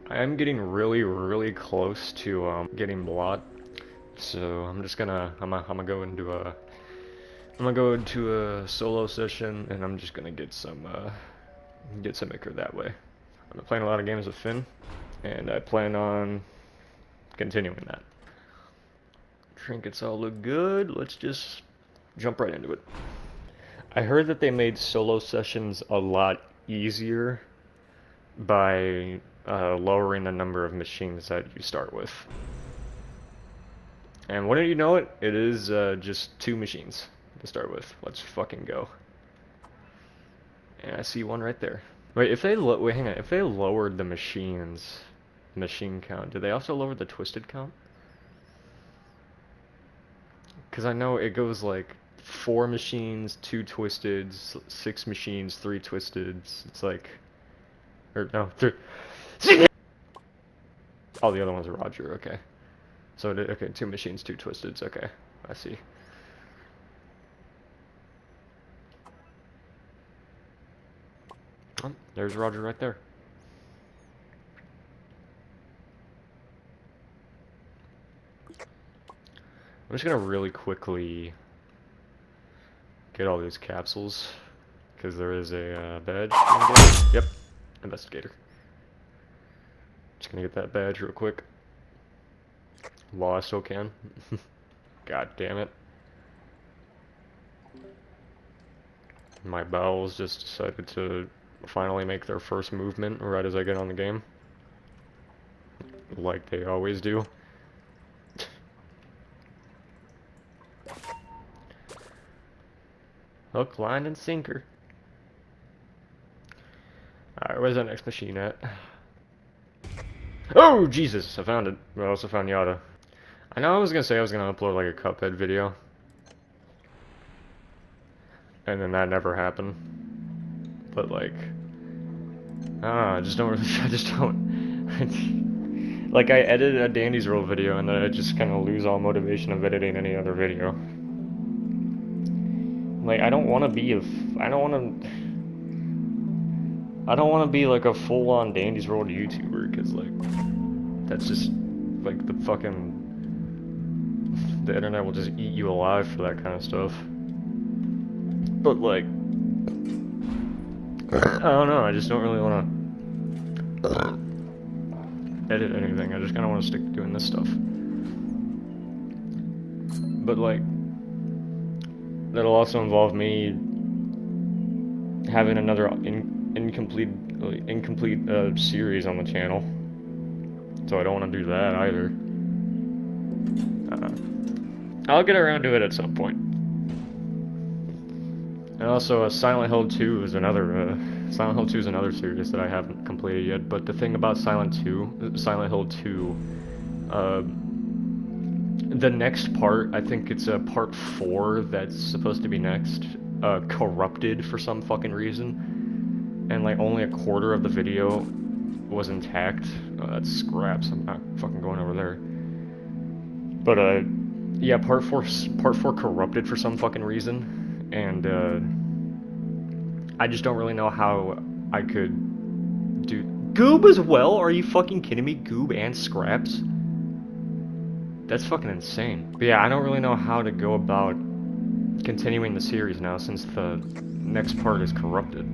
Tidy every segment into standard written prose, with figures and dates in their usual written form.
I am getting really close to getting Blot, so I'm just gonna go into a solo session, and I'm just gonna get some ichor that way. I've been playing a lot of games with Finn, and I plan on continuing that. Trinkets all look good. Let's just jump right into it. I heard that they made solo sessions a lot easier by lowering the number of machines that you start with. And wouldn't you know it, it is just 2 machines to start with. Let's fucking go. And I see one right there. Wait, wait, hang on. If they lowered the machine count, do they also lower the twisted count? Because I know it goes like 4 machines, 2 twisteds, 6 machines, 3 twisteds. It's like, or no, 3. Oh, the other one's a Roger. Okay. So okay, 2 machines, 2 twisteds. Okay, I see. Oh, there's Roger right there. I'm just gonna really quickly get all these capsules, because there is a badge. Yep, investigator. Just gonna get that badge real quick. While I still can. God damn it. My bowels just decided to finally make their first movement right as I get on the game. Like they always do. Hook, line, and sinker. Alright, where's that next machine at? Oh, Jesus! I found it. I also found Yada. I know I was gonna say I was gonna upload like a Cuphead video. And then that never happened. But like... I just don't really... I just don't... like, I edited a Dandy's World video, and then I just kind of lose all motivation of editing any other video. Like, I don't want to be a... I don't want to be like a full-on Dandy's World YouTuber, because like... That's just... Like, the fucking... The internet will just eat you alive for that kind of stuff. But like... I don't know, I just don't really want to edit anything. I just kind of want to stick to doing this stuff. But like, that'll also involve me having another incomplete series on the channel. So I don't want to do that either. I'll get around to it at some point. And also, Silent Hill 2 is another series that I haven't completed yet. But the thing about Silent Hill 2, the next part, I think it's part 4 that's supposed to be next, corrupted for some fucking reason, and like only a quarter of the video was intact. Oh, that's scraps. I'm not fucking going over there. But yeah, part 4 corrupted for some fucking reason. And I just don't really know how I could do Goob as well. Are you fucking kidding me? Goob and Scraps? That's fucking insane. But yeah, I don't really know how to go about continuing the series now since the next part is corrupted.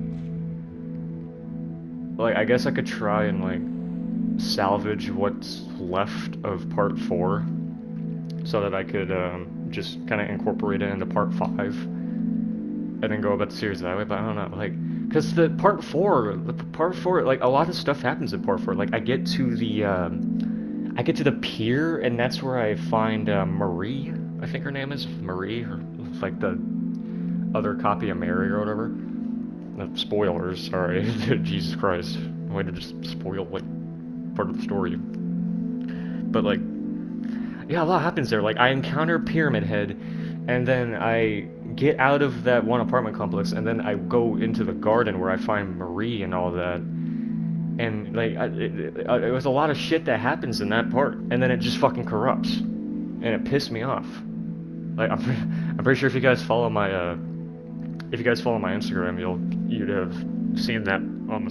Like, I guess I could try and like salvage what's left of part 4 so that I could just kind of incorporate it into part 5. And then go about the series that way, but I don't know, like, because the part 4, like, a lot of stuff happens in part 4. Like, I get to the pier, and that's where I find Marie. I think her name is Marie, or like the other copy of Mary or whatever. Spoilers, sorry. Jesus Christ, way to just spoil like part of the story. But like, yeah, a lot happens there. Like, I encounter Pyramid Head, and then I get out of that one apartment complex, and then I go into the garden where I find Marie and all that. And like, it was a lot of shit that happens in that part, and then it just fucking corrupts, and it pissed me off. Like, I'm pretty sure if you guys follow my Instagram, you'd have seen that on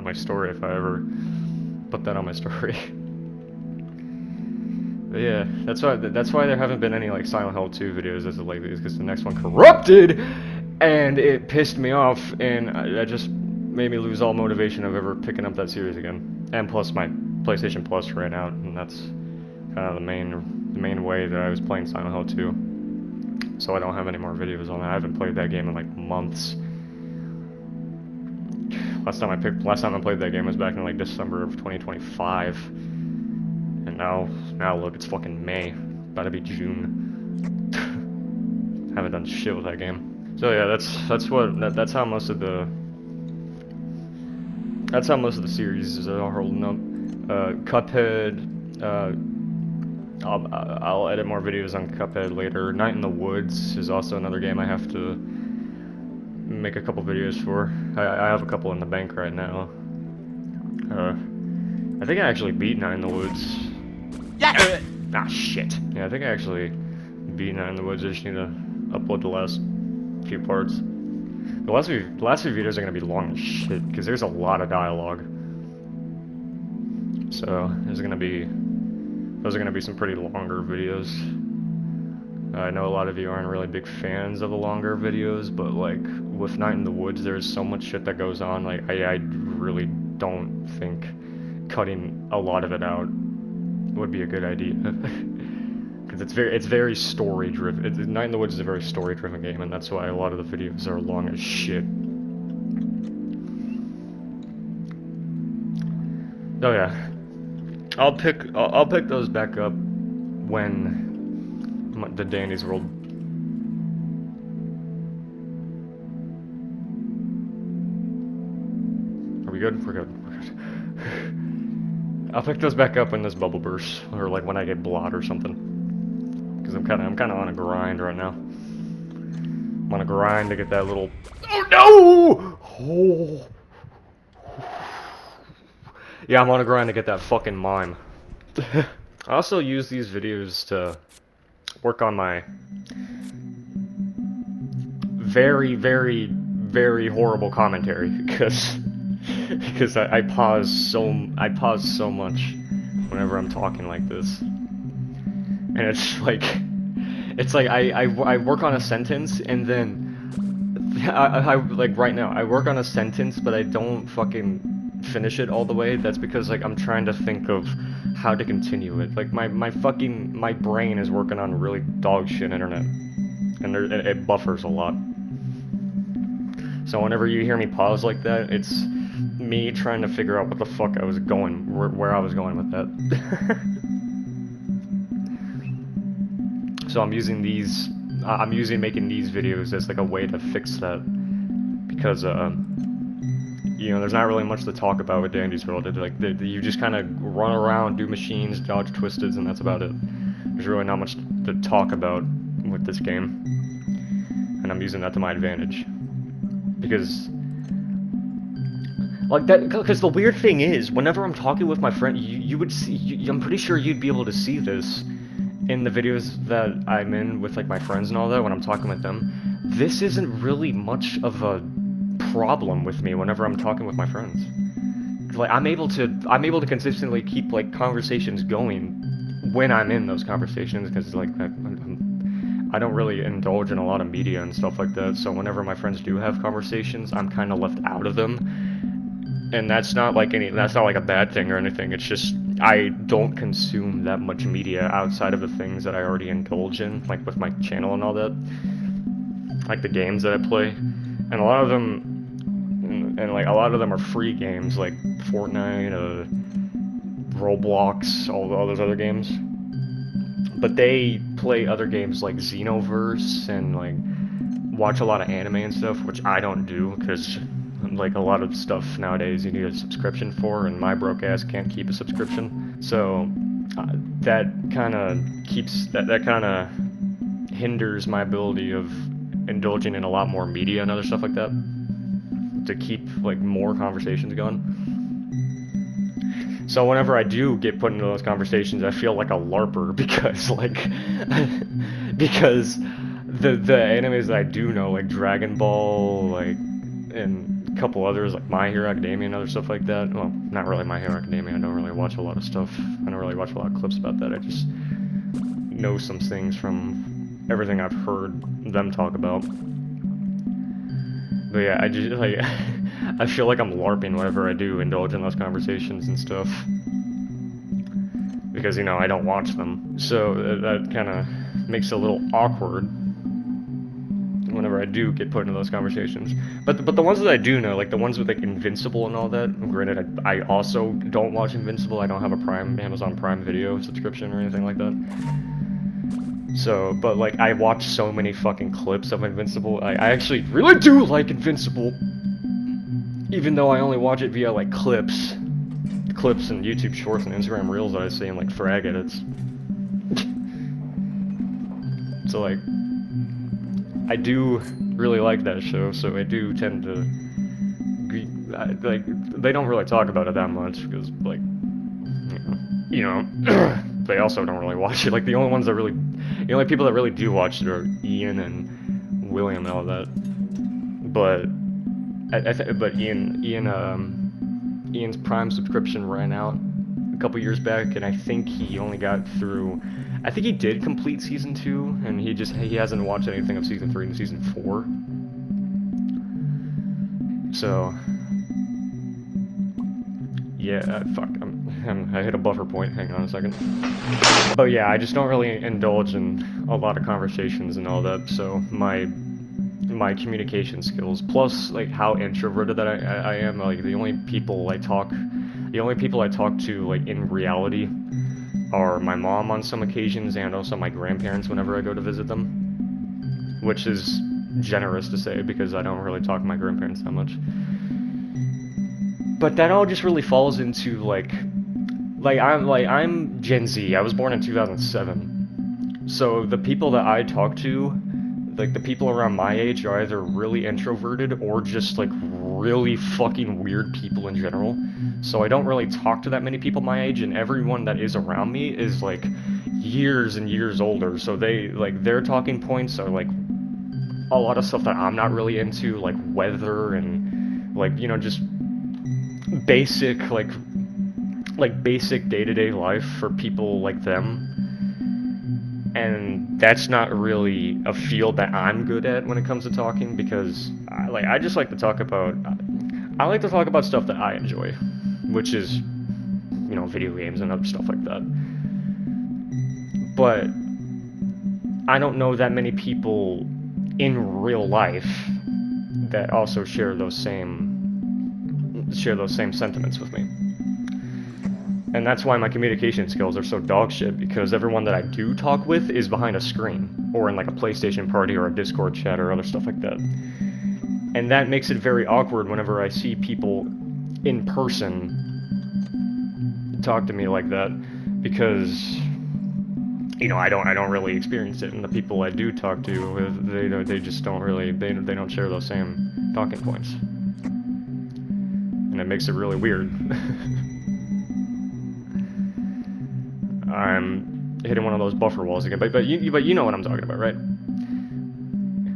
my story if I ever put that on my story. But yeah, that's why there haven't been any like Silent Hill 2 videos as of lately, is because the next one corrupted, and it pissed me off, and I just made me lose all motivation of ever picking up that series again. And plus my PlayStation Plus ran out, and that's kind of the main way that I was playing Silent Hill 2. So I don't have any more videos on that. I haven't played that game in like months. Last time I played that game was back in like December of 2025. And now look, it's fucking May. About to be June. Haven't done shit with that game. So yeah, that's how most of the series is holding up. Cuphead. I'll edit more videos on Cuphead later. Night in the Woods is also another game I have to make a couple videos for. I have a couple in the bank right now. I think I actually beat Night in the Woods. Yeah. Ah, shit. Yeah, I think I actually beat Night in the Woods. I just need to upload the last few parts. The last few videos are gonna be long as shit because there's a lot of dialogue. So those are gonna be some pretty longer videos. I know a lot of you aren't really big fans of the longer videos, but like with Night in the Woods, there's so much shit that goes on. Like I really don't think cutting a lot of it out would be a good idea. Because it's very story driven. Night in the Woods is a very story driven game, and that's why a lot of the videos are long as shit. Oh yeah, I'll pick those back up when the Dandy's World. Are we good? We're good. We're good. I'll pick those back up when this bubble bursts, or like when I get Blot or something. Because I'm kind of on a grind right now. I'm on a grind to get that little. Oh no! Oh. Yeah, I'm on a grind to get that fucking mime. I also use these videos to work on my very, very, very horrible commentary because I pause so much whenever I'm talking like this, and it's like I work on a sentence and then I like right now I work on a sentence but I don't fucking finish it all the way. That's because like I'm trying to think of how to continue it. Like my brain is working on really dog shit internet, and it buffers a lot. So whenever you hear me pause like that, it's me trying to figure out what the fuck I was going, where I was going with that. So I'm using making these videos as like a way to fix that, because you know, there's not really much to talk about with Dandy's World. You just kind of run around, do machines, dodge twisteds, and that's about it. There's really not much to talk about with this game, and I'm using that to my advantage. Because, like that, because the weird thing is, whenever I'm talking with my friend, you would see, I'm pretty sure you'd be able to see this in the videos that I'm in with like my friends and all that, when I'm talking with them. This isn't really much of a problem with me whenever I'm talking with my friends. Like I'm able to consistently keep like conversations going when I'm in those conversations, because like I don't really indulge in a lot of media and stuff like that, so whenever my friends do have conversations, I'm kind of left out of them. And that's not like a bad thing or anything. It's just I don't consume that much media outside of the things that I already indulge in, like with my channel and all that, like the games that I play. And a lot of them are free games, like Fortnite, Roblox, all those other games. But they play other games like Xenoverse and like watch a lot of anime and stuff, which I don't do, because like a lot of stuff nowadays you need a subscription for, and my broke ass can't keep a subscription. So that kind of hinders my ability of indulging in a lot more media and other stuff like that, to keep like more conversations going. So whenever I do get put into those conversations, I feel like a LARPer, because because the animes that I do know, like Dragon Ball, like, and a couple others like My Hero Academia and other stuff like that. Well, not really My Hero Academia. I don't really watch a lot of stuff. I don't really watch a lot of clips about that. I just know some things from everything I've heard them talk about. But yeah, I just like I feel like I'm LARPing whenever I do indulge in those conversations and stuff. Because, you know, I don't watch them. So that kind of makes it a little awkward whenever I do get put into those conversations. But the ones that I do know, like the ones with like Invincible and all that, granted, I also don't watch Invincible. I don't have a Amazon Prime Video subscription or anything like that. So, but like I watch so many fucking clips of Invincible. I actually really do like Invincible. Even though I only watch it via like clips and YouTube Shorts and Instagram Reels that I see in like frag edits. So like, I do really like that show, so I do tend to, like, they don't really talk about it that much, because, like, they also don't really watch it. Like, the only people that really do watch it are Ian and William and all that. But, but Ian's Prime subscription ran out a couple years back, and I think he only got through, I think he did complete Season 2, and he hasn't watched anything of Season 3 and Season 4. So, yeah, fuck, I hit a buffer point, hang on a second. But yeah, I just don't really indulge in a lot of conversations and all that, so my communication skills, plus like how introverted that I am, like the only people I talk to like in reality are my mom on some occasions and also my grandparents whenever I go to visit them, which is generous to say because I don't really talk to my grandparents that much. But that all just really falls into I'm Gen Z. I was born in 2007. So the people that I talk to, like the people around my age, are either really introverted or just like really fucking weird people in general. So I don't really talk to that many people my age, and everyone that is around me is like years and years older. So they like their talking points are like a lot of stuff that I'm not really into, like weather and like, you know, just basic basic day-to-day life for people like them. And that's not really a field that I'm good at when it comes to talking, because I just like to talk about stuff that I enjoy, which is, you know, video games and other stuff like that. But I don't know that many people in real life that also share those same sentiments with me. And that's why my communication skills are so dog shit, because everyone that I do talk with is behind a screen, or in like a PlayStation party or a Discord chat or other stuff like that. And that makes it very awkward whenever I see people in person talk to me like that, because, you know, I don't really experience it, and the people I do talk to, they just don't really, they don't share those same talking points. And it makes it really weird. I'm hitting one of those buffer walls again, but you know what I'm talking about, right?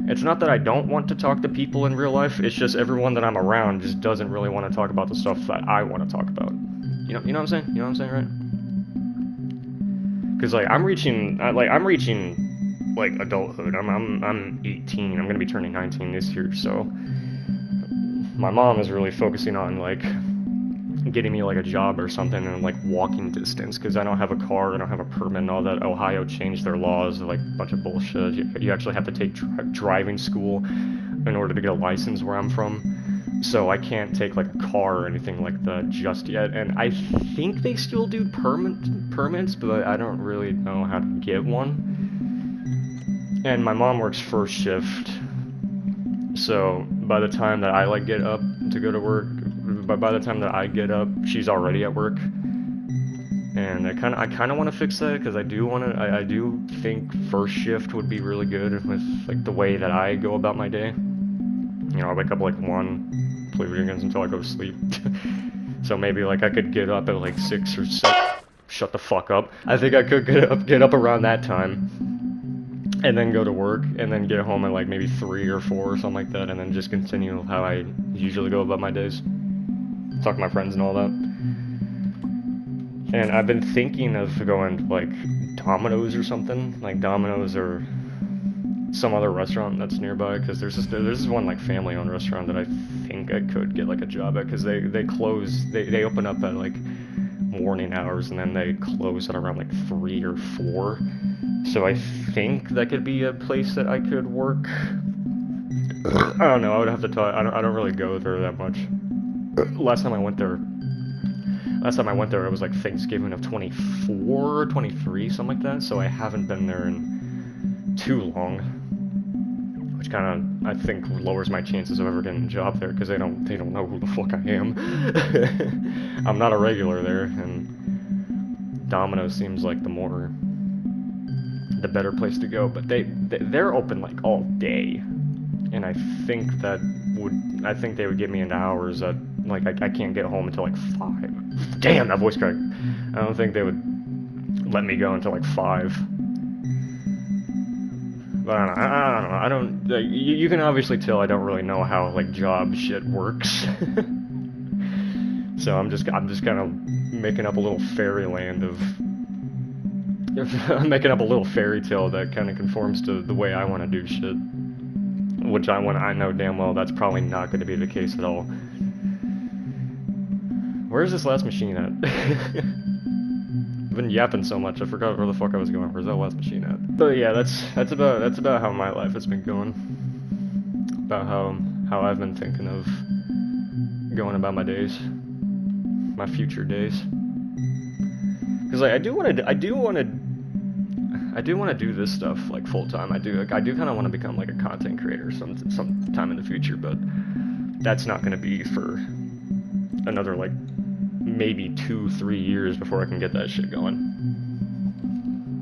It's not that I don't want to talk to people in real life, it's just everyone that I'm around just doesn't really want to talk about the stuff that I want to talk about. You know what I'm saying? You know what I'm saying, right? Because like I'm reaching like adulthood. I'm 18. I'm gonna be turning 19 this year, so my mom is really focusing on like getting me like a job or something in like walking distance, because I don't have a car, I don't have a permit and all that. Ohio changed their laws, like a bunch of bullshit. You actually have to take driving school in order to get a license where I'm from. So I can't take like a car or anything like that just yet. And I think they still do permits, but I don't really know how to get one. And my mom works first shift, so by the time that I like get up to go to work, by the time that I get up, she's already at work. And I kind of want to fix that, because I do think first shift would be really good with like the way that I go about my day. You know, I wake up like 1, play video games until I go to sleep. So maybe like I could get up at like 6 or 7. Shut the fuck up. I think I could get up around that time. and then go to work, and then get home at like maybe 3 or 4 or something like that, and then just continue how I usually go about my days. Talk to my friends and all that. And I've been thinking of going to like Domino's or something, like Domino's or some other restaurant that's nearby, because there's this one like family-owned restaurant that I think I could get like a job at, because they close, they open up at like morning hours, and then they close at around like 3 or 4. So I think that could be a place that I could work. I don't know. I would have to talk. I don't really go there that much. Last time I went there, it was like Thanksgiving of 24 or 23, something like that. So I haven't been there in too long, which kind of, I think, lowers my chances of ever getting a job there, because they don't know who the fuck I am. I'm not a regular there, and Domino's seems like the better place to go. But they're open like all day, and I think they would get me into hours that like I can't get home until like 5. Damn, that voice crack. I don't think they would let me go until like 5. But I don't know. You can obviously tell I don't really know how like job shit works. So I'm just kind of making up a little fairyland of I'm making up a little fairy tale that kind of conforms to the way I want to do shit. Which I know damn well that's probably not going to be the case at all. Where's this last machine at? I've been yapping so much, I forgot where the fuck I was going. Where's that last machine at? But yeah, that's about how my life has been going. About how I've been thinking of going about my days, my future days. Because like I do want to do this stuff like full time. I do kind of want to become like a content creator sometime in the future, but that's not going to be for another like maybe 2-3 years before I can get that shit going.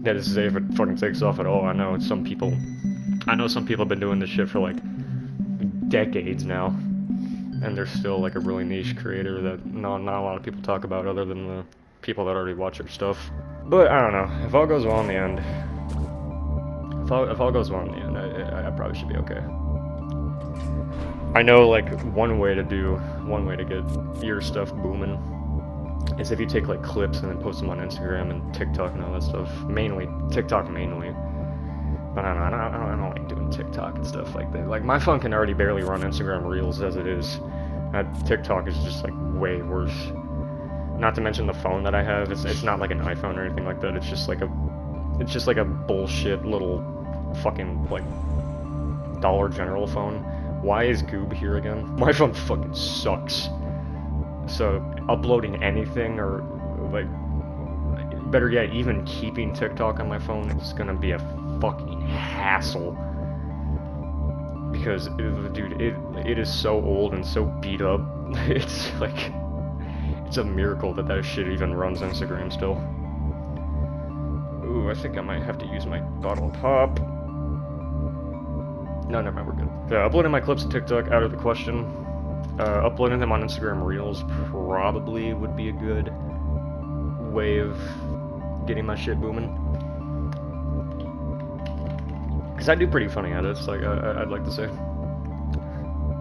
That is to say, if it fucking takes off at all. I know some people have been doing this shit for like decades now, and they're still like a really niche creator that not a lot of people talk about other than the people that already watch their stuff. But I don't know, if all goes well in the end, I probably should be okay. I know like one way to get your stuff booming is if you take like clips and then post them on Instagram and TikTok and all that stuff. TikTok mainly. But I don't like doing TikTok and stuff like that. Like my phone can already barely run Instagram Reels as it is. TikTok is just like way worse. Not to mention the phone that I have. It's not like an iPhone or anything like that. It's just like a bullshit little fucking like Dollar General phone. Why is Goob here again? My phone fucking sucks. So uploading anything, or like better yet, even keeping TikTok on my phone, is gonna be a fucking hassle. Because dude, it is so old and so beat up. It's like, it's a miracle that shit even runs Instagram still. Ooh, I think I might have to use my bottle of pop. No, never mind, we're good. Yeah, uploading my clips to TikTok, out of the question. Uploading them on Instagram Reels probably would be a good way of getting my shit booming. Because I do pretty funny edits, like, I'd like to say.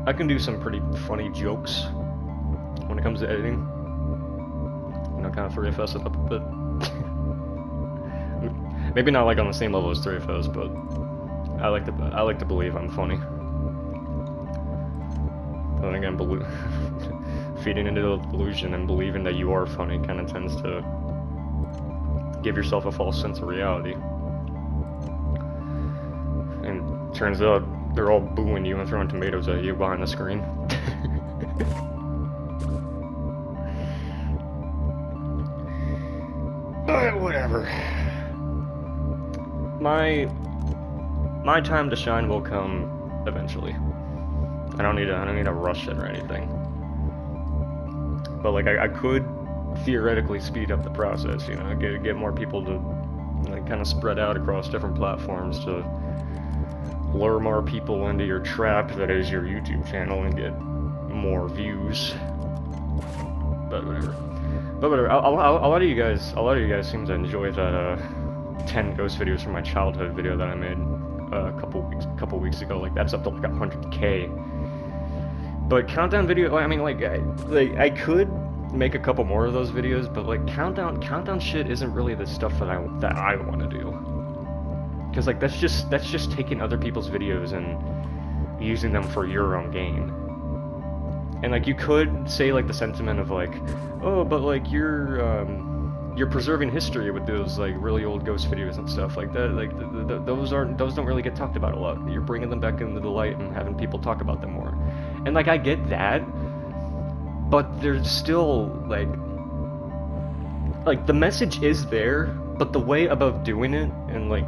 I can do some pretty funny jokes when it comes to editing. You know, kind of 3FS it up a bit. Maybe not like on the same level as 3FS, but I like to believe I'm funny. But then again, feeding into the delusion and believing that you are funny kind of tends to give yourself a false sense of reality. And turns out they're all booing you and throwing tomatoes at you behind the screen. But whatever. My time to shine will come eventually. I don't need to rush it or anything. But like I could theoretically speed up the process, you know, get more people to like kind of spread out across different platforms to lure more people into your trap that is your YouTube channel and get more views. But whatever. A lot of you guys seem to enjoy that 10 ghost videos from my childhood video that I made. a couple weeks ago. Like that's up to like 100K. But countdown video, I mean, like I could make a couple more of those videos, but like countdown shit isn't really the stuff that I want to do. Because like that's just taking other people's videos and using them for your own gain. And like you could say like the sentiment of like, oh, but like you're preserving history with those like really old ghost videos and stuff like that. Like those don't really get talked about a lot. You're bringing them back into the light and having people talk about them more. And like I get that, but there's still like the message is there, but the way about doing it and like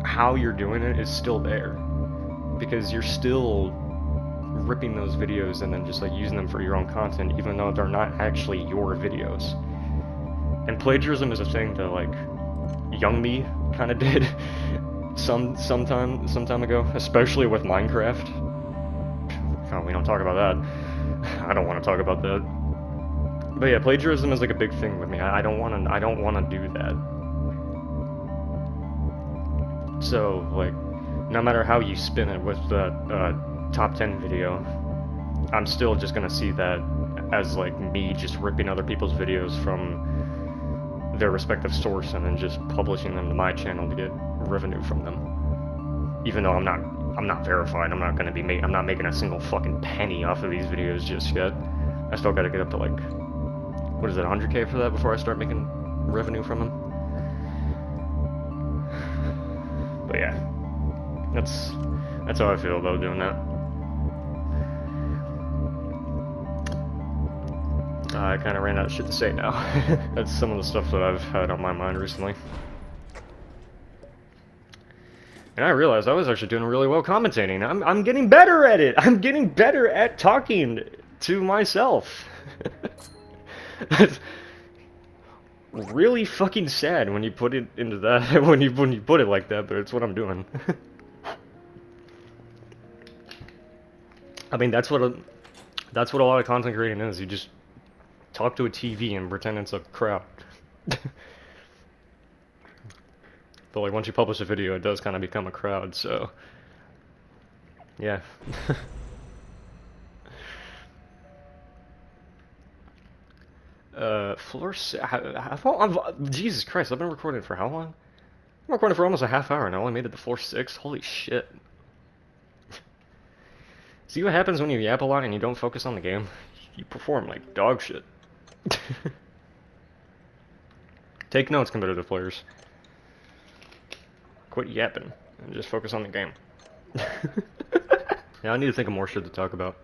how you're doing it is still there, because you're still ripping those videos and then just like using them for your own content, even though they're not actually your videos. And plagiarism is a thing that like young me kind of did some time ago, especially with Minecraft. Oh, we don't talk about that. I don't want to talk about that. But yeah, plagiarism is like a big thing with me. I don't want to do that. So like, no matter how you spin it with the top 10 video, I'm still just gonna see that as like me just ripping other people's videos from their respective source and then just publishing them to my channel to get revenue from them. Even though I'm not verified, I'm not making a single fucking penny off of these videos just yet. I still gotta get up to like, what is it, 100K for that before I start making revenue from them? But yeah, that's how I feel about doing that. I kind of ran out of shit to say now. That's some of the stuff that I've had on my mind recently. And I realized I was actually doing really well commentating. I'm getting better at it. I'm getting better at talking to myself. That's really fucking sad when you put it into that when you put it like that, but it's what I'm doing. I mean, that's what a lot of content creating is. You just talk to a TV and pretend it's a crowd. But like once you publish a video, it does kind of become a crowd, so yeah. Jesus Christ, I've been recording for how long? I'm recording for almost a half hour and I only made it to floor 6. Holy shit. See what happens when you yap a lot and you don't focus on the game? You perform like dog shit. Take notes, competitive players. Quit yapping and just focus on the game. Yeah, I need to think of more shit to talk about.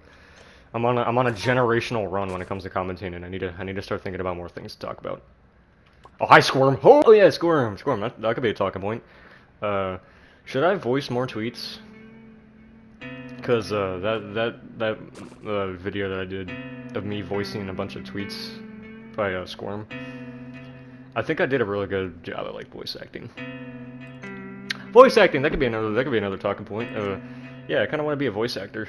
I'm on a generational run when it comes to commentating, and I need to start thinking about more things to talk about. Oh, hi, Squirm. Oh yeah, Squirm. That could be a talking point. Should I voice more tweets? Cause that video that I did of me voicing a bunch of tweets by Squirm, I think I did a really good job at like voice acting. Voice acting, that could be another talking point. Yeah, I kind of want to be a voice actor.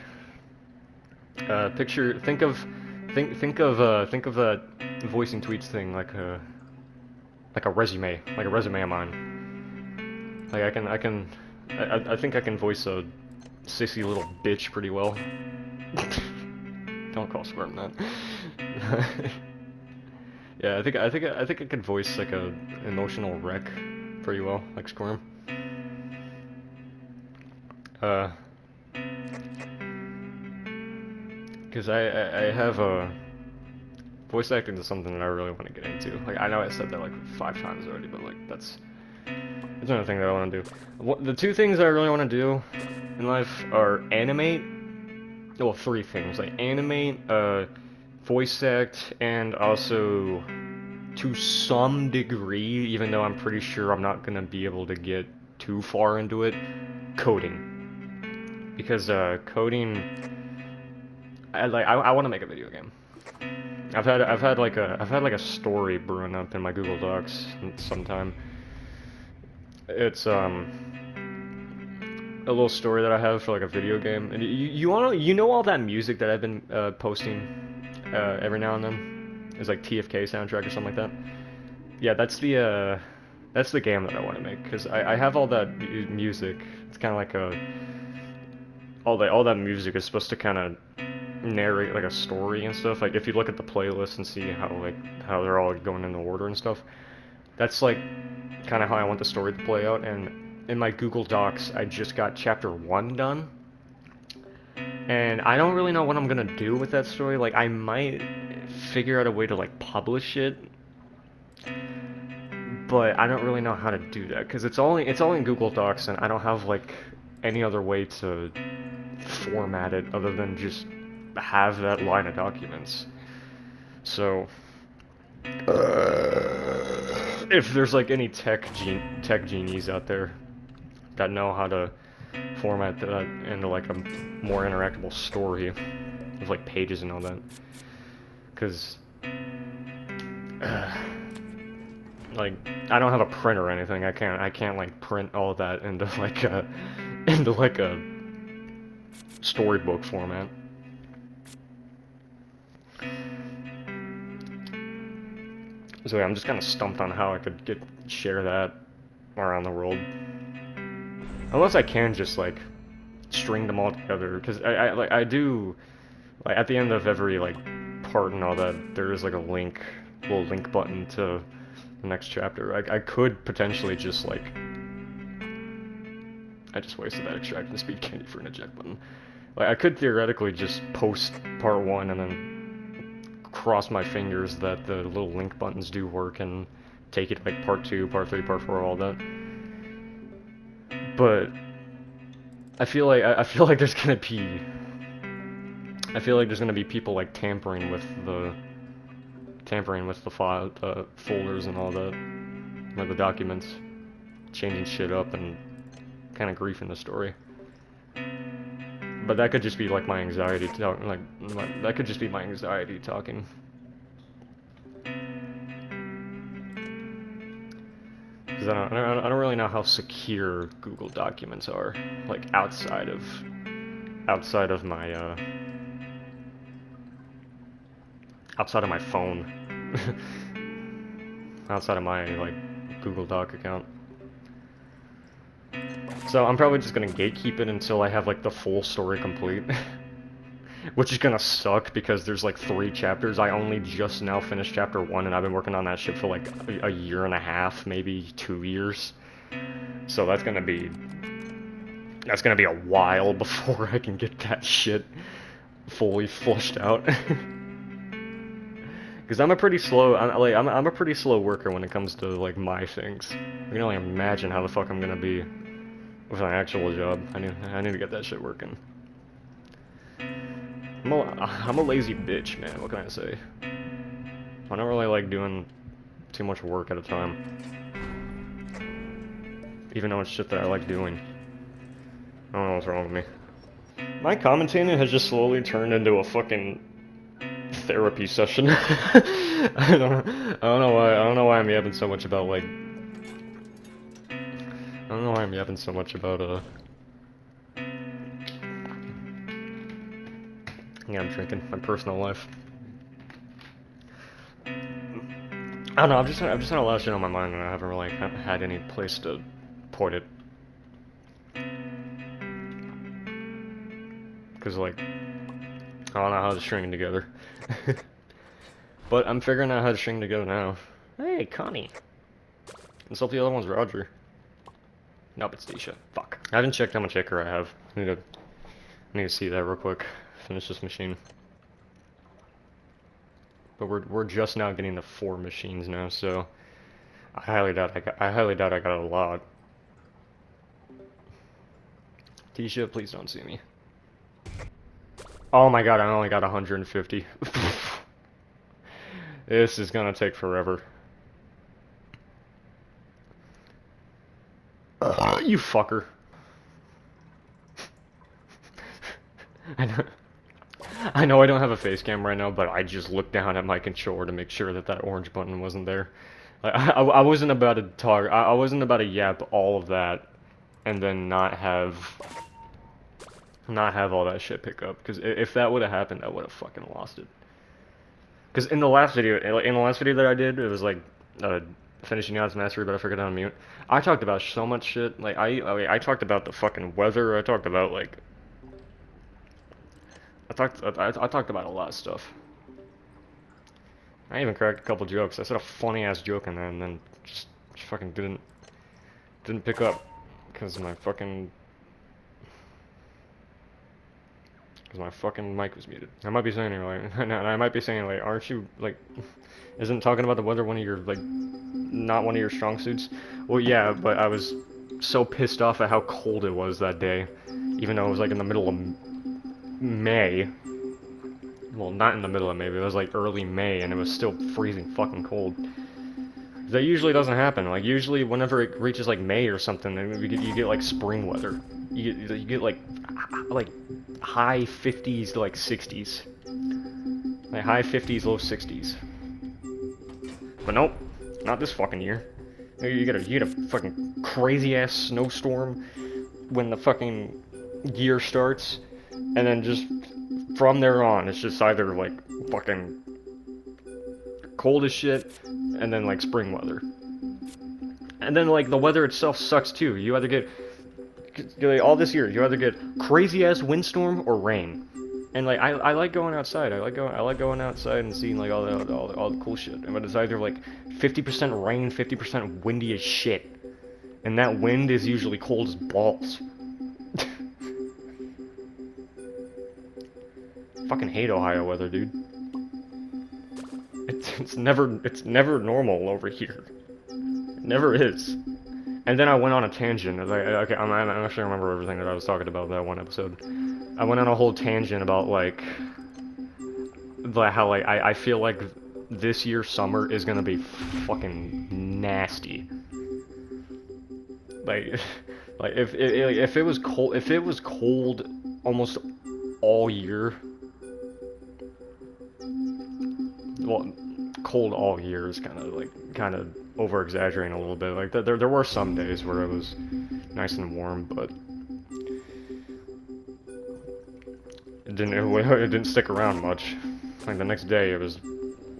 Think of that voicing tweets thing like a resume of mine. Like I think I can voice a sissy little bitch pretty well. Don't call Squirm that. Yeah, I think I can voice like a emotional wreck pretty well, like Squirm. Because I have voice acting is something that I really want to get into. Like I know I said that like 5 times already, but like that's another thing that I want to do. The 2 things I really want to do in life are animate. Well, 3 things, like animate, voice act, and also to some degree, even though I'm pretty sure I'm not gonna be able to get too far into it, coding. Because coding, I want to make a video game. I've had like a story brewing up in my Google Docs sometime. It's a little story that I have for like a video game. And you know all that music that I've been posting every now and then is like TFK soundtrack or something like that. Yeah, that's the That's the game that I want to make, because I have all that music. It's kind of like a... all that music is supposed to kind of narrate like a story and stuff. Like if you look at the playlist and see how they're all going in the order and stuff, that's like kind of how I want the story to play out. And in my Google Docs, I just got chapter 1 done, and I don't really know what I'm gonna do with that story. Like I might figure out a way to like publish it, but I don't really know how to do that because it's all in Google Docs, and I don't have like any other way to format it other than just have that line of documents. So if there's like any tech genies out there that know how to format that into like a more interactable story with like pages and all that, because like I don't have a printer or anything. I can't like print all that into like a storybook format. So yeah, I'm just kind of stumped on how I could share that around the world. Unless I can just like string them all together, because I do like at the end of every like part and all that, there is like a little link button to the next chapter. I could potentially just like I just wasted that extraction speed candy for an eject button. Like I could theoretically just post part 1 and then cross my fingers that the little link buttons do work and take it like part 2, part 3, part 4, all that. But I feel like there's gonna be people like tampering with the file folders and all that, like the documents, changing shit up and kind of griefing the story. But that could just be like my anxiety talking. That could just be my anxiety talking. Because I don't really know how secure Google Documents are, like outside of my phone, outside of my like Google Doc account. So I'm probably just gonna gatekeep it until I have like the full story complete. Which is gonna suck because there's like 3 chapters. I only just now finished chapter 1 and I've been working on that shit for like a year and a half, maybe 2 years. So that's gonna be a while before I can get that shit fully flushed out. Because I'm a pretty slow worker when it comes to like my things. I can only imagine how the fuck I'm gonna be with an actual job. I need to get that shit working. I'm a lazy bitch, man. What can I say? I don't really like doing too much work at a time. Even though it's shit that I like doing. I don't know what's wrong with me. My commentating has just slowly turned into a fucking therapy session. I don't know why I'm yapping so much about like. I don't know why I'm yapping so much about yeah, I'm drinking my personal life. I don't know. I've just had a lot of shit on my mind, and I haven't really had any place to put it. Cause like, I don't know how to string together. But I'm figuring out how to string together now. Hey, Connie. Let's hope the other one's Roger. Nope, it's Tisha. Fuck. I haven't checked how much acre I have. I need to see that real quick. Finish this machine. But we're just now getting to 4 machines now, so I highly doubt I got a lot. Tisha, please don't see me. Oh my god, I only got 150. This is gonna take forever. You fucker. I know I don't have a face cam right now, but I just looked down at my controller to make sure that that orange button wasn't there. Like, I wasn't about to talk. I wasn't about to yap all of that, and then not have all that shit pick up. Because if that would have happened, I would have fucking lost it. Because in the last video that I did, it was like finishing Odds Mastery, but I forgot to unmute. I talked about so much shit. Like I talked about the fucking weather. I talked about like I talked about a lot of stuff. I even cracked a couple jokes. I said a funny ass joke in there, and then just fucking didn't pick up because my fucking mic was muted. I might be saying it like, and I might be saying like, aren't you like, isn't talking about the weather one of your like, not one of your strong suits? Well, yeah, but I was so pissed off at how cold it was that day, even though it was like in the middle of May. Well, not in the middle of May, but it was like early May, and it was still freezing fucking cold. That usually doesn't happen. Like usually, whenever it reaches like May or something, then you get like spring weather. You get like high 50s to like 60s, like high 50s, low 60s. But nope, not this fucking year. You get a fucking crazy ass snowstorm when the fucking year starts, and then just from there on, it's just either like fucking cold as shit, and then like spring weather. And then like the weather itself sucks too. You either get all this year, you either get crazy ass windstorm or rain. And like I like going outside. I like going outside and seeing like all the cool shit. But it's either like 50% rain, 50% windy as shit. And that wind is usually cold as balls. Fucking hate Ohio weather, dude. It's never normal over here. It never is. And then I went on a tangent. Okay, I actually remember everything that I was talking about that one episode. I went on a whole tangent about like how like I feel like this year's summer is gonna be fucking nasty. Like like if it was cold almost all year. Well, cold all year is kind of over exaggerating a little bit. Like there were some days where it was nice and warm, but it didn't stick around much. Like the next day, it was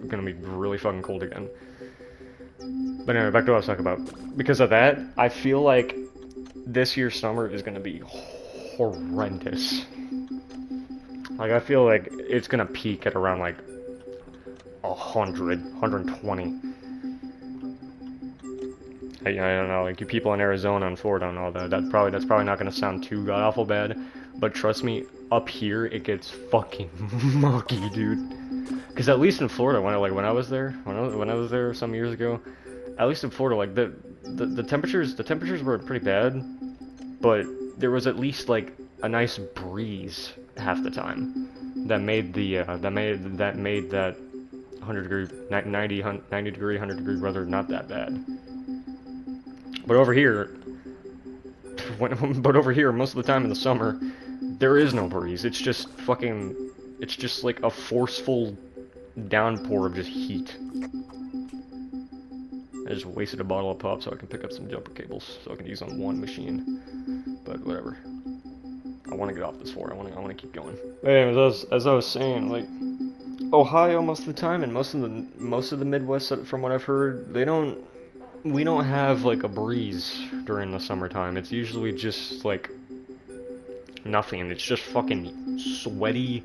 gonna be really fucking cold again. But anyway, back to what I was talking about. Because of that, I feel like this year's summer is gonna be horrendous. Like I feel like it's gonna peak at around like 120. I don't know, like you people in Arizona and Florida and all that. That's probably not gonna sound too god awful bad, but trust me, up here it gets fucking muggy, dude. Because at least in Florida, when I was there, when I was there some years ago, at least in Florida, like the temperatures were pretty bad, but there was at least like a nice breeze half the time that made that 100 degree 90 degree 100 degree weather not that bad. But over here, most of the time in the summer, there is no breeze. It's just like a forceful downpour of just heat. I just wasted a bottle of pop so I can pick up some jumper cables so I can use on one machine. But whatever. I want to get off this floor. I want to keep going. But anyways, as I was saying, like Ohio most of the time and most of the Midwest, from what I've heard, we don't have like a breeze during the summertime. It's usually just like nothing. It's just fucking sweaty,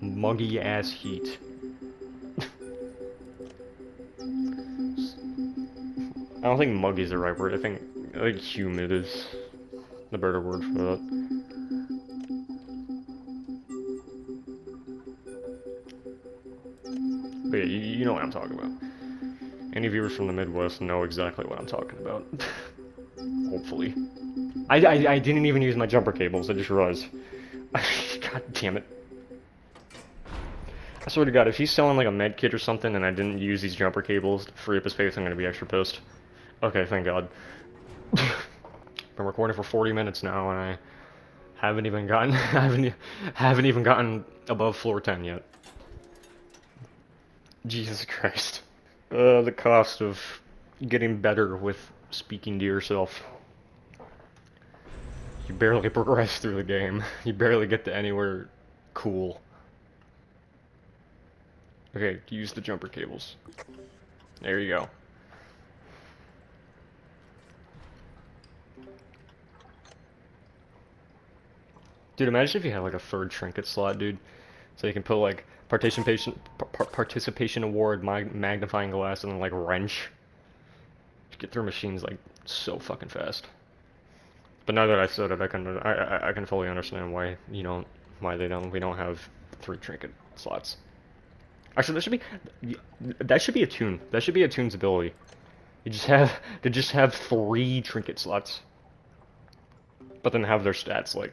muggy ass heat. I don't think muggy is the right word. I think humid is the better word for that. But yeah, you know what I'm talking about. Any viewers from the Midwest know exactly what I'm talking about. Hopefully. I didn't even use my jumper cables, I just realized. God damn it. I swear to God, if he's selling like a med kit or something and I didn't use these jumper cables to free up his space, I'm gonna be extra pissed. Okay, thank God. Been recording for 40 minutes now and I haven't even gotten haven't even gotten above floor 10 yet. Jesus Christ. The cost of getting better with speaking to yourself. You barely progress through the game. You barely get to anywhere cool. Okay, use the jumper cables. There you go. Dude, imagine if you had like a third trinket slot, dude. So you can put like participation award, magnifying glass, and then like wrench. Get through machines like so fucking fast. But now that I said it, I can fully understand why we don't have 3 trinket slots. Actually, that should be a tune. That should be a tune's ability. You just have 3 trinket slots, but then have their stats like,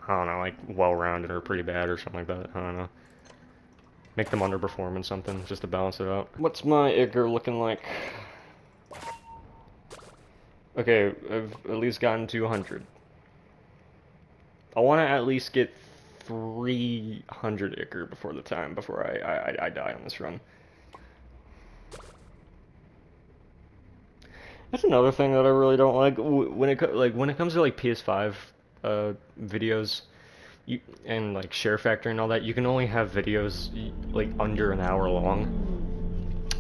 I don't know, like well-rounded or pretty bad or something like that. I don't know. Make them underperform in something just to balance it out. What's my Igor looking like? Okay, I've at least gotten 200. I want to at least get 300 Ichor before I die on this run. That's another thing that I really don't like when it comes to like PS5 videos, and like share factor and all that. You can only have videos like under an hour long.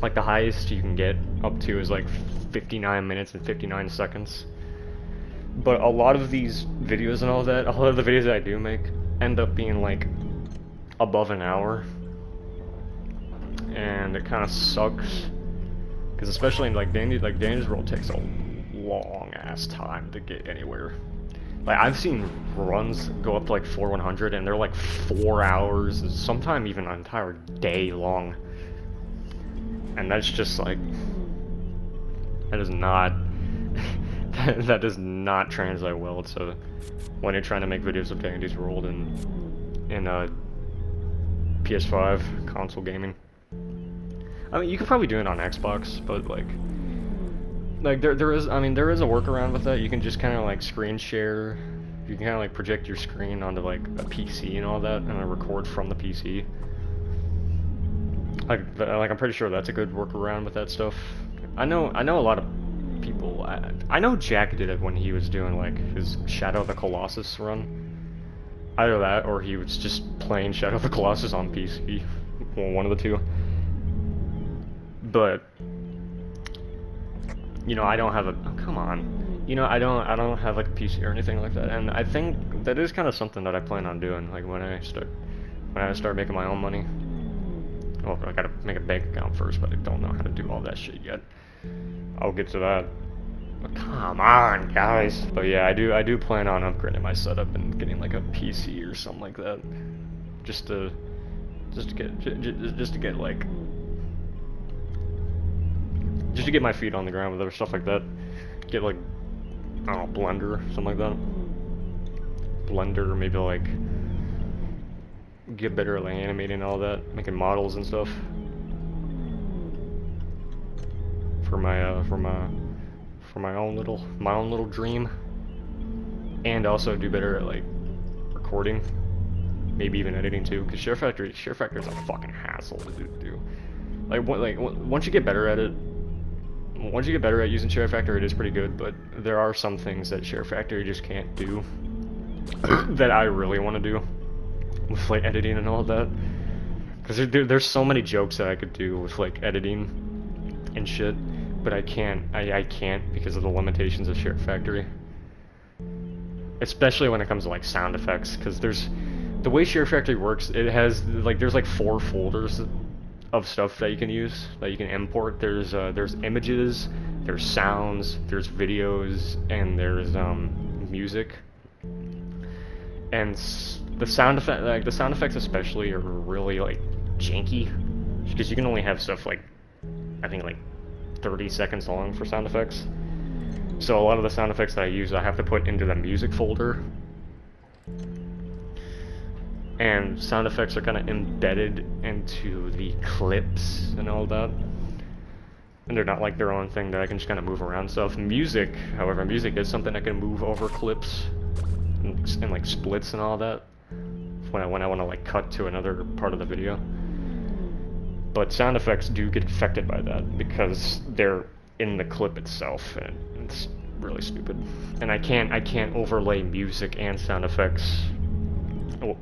Like the highest you can get up to is like 59 minutes and 59 seconds. But a lot of these videos and all that, a lot of the videos that I do make end up being like above an hour. And it kind of sucks. Because especially in like Danny's World takes a long ass time to get anywhere. Like I've seen runs go up to like 4-100 and they're like 4 hours, sometimes even an entire day long. And that's just like, that is not that does not translate well to when you're trying to make videos of Dandy's World in PS5 console gaming. I mean, you could probably do it on Xbox, but like there is a workaround with that. You can just kind of like screen share. You can kind of like project your screen onto like a PC and all that, and then record from the PC. Like I'm pretty sure that's a good workaround with that stuff. I know a lot of people. I know Jack did it when he was doing like his Shadow of the Colossus run. Either that, or he was just playing Shadow of the Colossus on PC. Well, one of the two. But I don't have a come on. I don't have like a PC or anything like that, and I think that is kind of something that I plan on doing. Like when I start making my own money. Well, I gotta make a bank account first, but I don't know how to do all that shit yet. I'll get to that. But come on, guys. But yeah, I do plan on upgrading my setup and getting like a PC or something like that, just to get my feet on the ground with other stuff like that. Get like, I don't know, Blender, something like that. Blender, maybe like get better at like animating and all that, making models and stuff. For my own little dream. And also do better at like recording, maybe even editing too. Cause Share Factor is a fucking hassle to do. Once you get better at it. Once you get better at using Share Factor, it is pretty good, but there are some things that Share Factor just can't do that I really want to do with like editing and all that. Because there's so many jokes that I could do with like editing and shit, but I can't because of the limitations of Share Factory. Especially when it comes to like sound effects, because the way Share Factory works, it has like there's like 4 folders of stuff that you can use, that you can import. There's images, there's sounds, there's videos, and there's music. And the sound effects especially are really like janky, because you can only have stuff like I think like 30 seconds long for sound effects. So a lot of the sound effects that I use, I have to put into the music folder. And sound effects are kind of embedded into the clips and all that. And they're not like their own thing that I can just kind of move around stuff. Music, however, music is something I can move over clips and like splits and all that when I want to like cut to another part of the video. But sound effects do get affected by that because they're in the clip itself, and it's really stupid. And I can't overlay music and sound effects.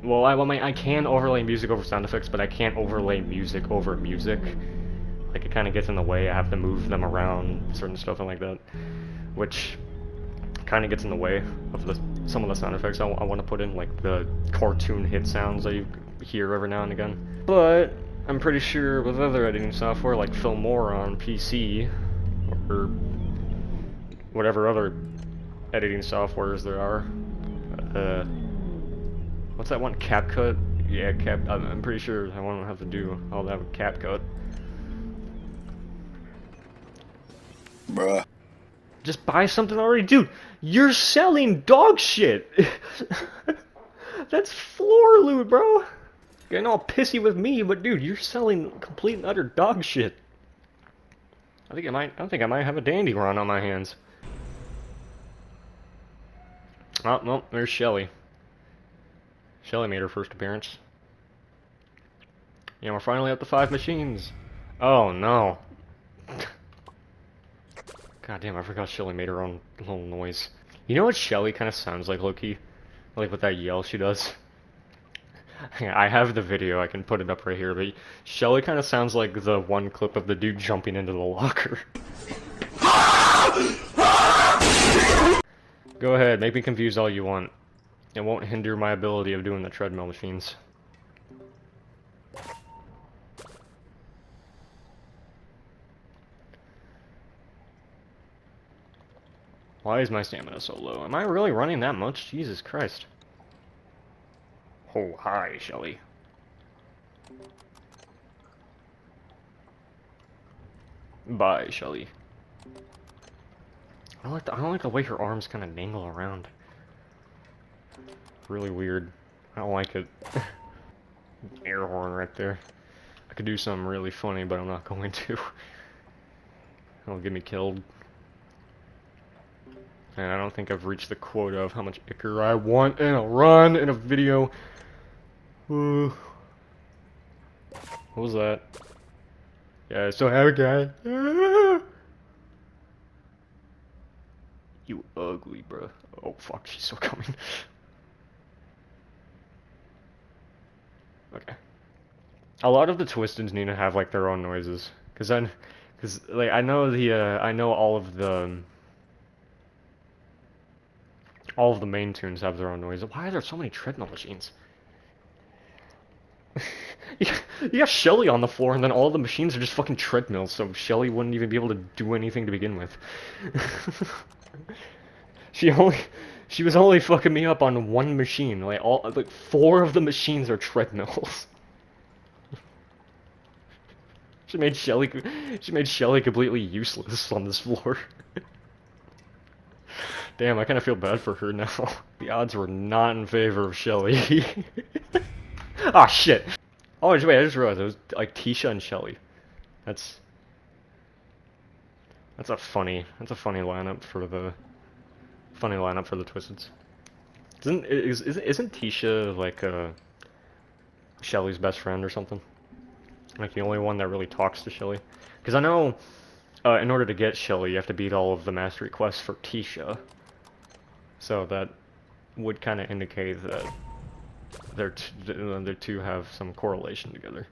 Well, I can overlay music over sound effects, but I can't overlay music over music. Like, it kind of gets in the way. I have to move them around, certain stuff and like that. Which kind of gets in the way of some of the sound effects I want to put in, like the cartoon hit sounds that you hear every now and again. But I'm pretty sure with other editing software like Filmora on PC, or whatever other editing softwares there are, what's that one? CapCut? Yeah, I'm pretty sure I won't have to do all that with CapCut. Bruh. Just buy something already. Dude, you're selling dog shit! That's floor loot, bro! Getting all pissy with me, but dude, you're selling complete and utter dog shit. I think I might have a dandelion on my hands. Oh, well, there's Shelly. Shelly made her first appearance. Yeah, we're finally up to 5 machines. Oh no. God damn, I forgot Shelly made her own little noise. You know what Shelly kind of sounds like, low-key? Like with that yell she does? I have the video, I can put it up right here, but Shelly kind of sounds like the one clip of the dude jumping into the locker. Go ahead, make me confused all you want. It won't hinder my ability of doing the treadmill machines. Why is my stamina so low? Am I really running that much? Jesus Christ. Oh, hi, Shelly. Bye, Shelly. I don't like the way her arms kind of dangle around. Really weird. I don't like it. Air horn right there. I could do something really funny, but I'm not going to. It'll get me killed. And I don't think I've reached the quota of how much ichor I want in a run in a video. What was that? Yeah, I still have a guy. You ugly, bruh. Oh fuck, she's still coming. Okay. A lot of the Twisteds need to have like their own noises, cause like I know I know all of the main tunes have their own noises. Why are there so many treadmill machines? You got Shelly on the floor, and then all the machines are just fucking treadmills, so Shelly wouldn't even be able to do anything to begin with. She was only fucking me up on one machine. Like 4 of the machines are treadmills. She made Shelly completely useless on this floor. Damn, I kind of feel bad for her now. The odds were not in favor of Shelly. Ah, shit. Oh, wait, I just realized it was like Tisha and Shelly. That's a funny lineup for the Twisteds. Isn't Tisha like Shelly's best friend or something? Like the only one that really talks to Shelly? Because I know in order to get Shelly, you have to beat all of the mastery quests for Tisha. So that would kind of indicate that the two have some correlation together.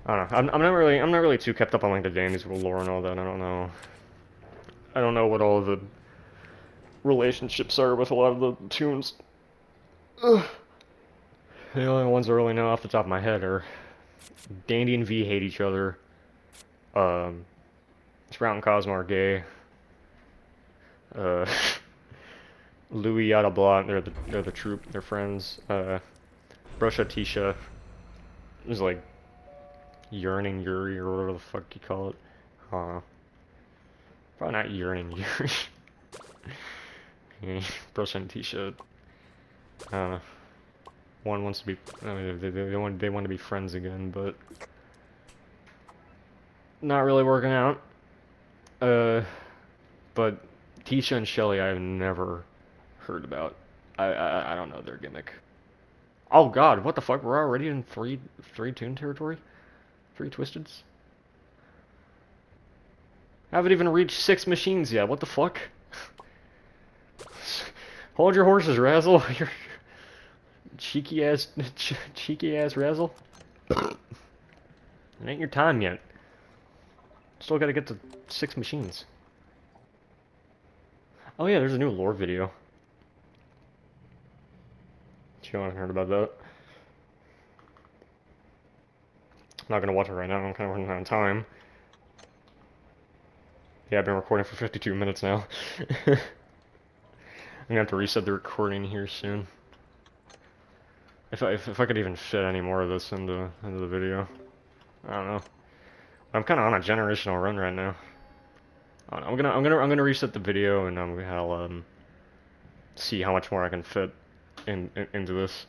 I don't know. I'm not really too kept up on like the Danny's lore and all that. I don't know. I don't know what all of the relationships are with a lot of the tunes. Ugh. The only ones I really know off the top of my head are Dandy and V hate each other. Sprout and Cosmo are gay. Louis Yada Blot, they're the troop, they're friends. Brusha Tisha is like yearning Yuri or whatever the fuck you call it. Probably not yearning Yuri. Yeah, Brusha and Tisha. One wants to be. I mean, they want to be friends again, but not really working out. But Tisha and Shelly, I've never heard about. I don't know their gimmick. Oh god, what the fuck? We're already in three tune territory? 3 Twisteds? I haven't even reached 6 machines yet, what the fuck? Hold your horses, Razzle. You're cheeky ass Razzle. It ain't your time yet. Still gotta get to 6 machines. Oh yeah, there's a new lore video. You haven't heard about that? I'm not gonna watch it right now. I'm kind of running out of time. Yeah, I've been recording for 52 minutes now. I'm gonna have to reset the recording here soon. If I could even fit any more of this into the video, I don't know. I'm kind of on a generational run right now. I'm gonna reset the video and I'll see how much more I can fit into this.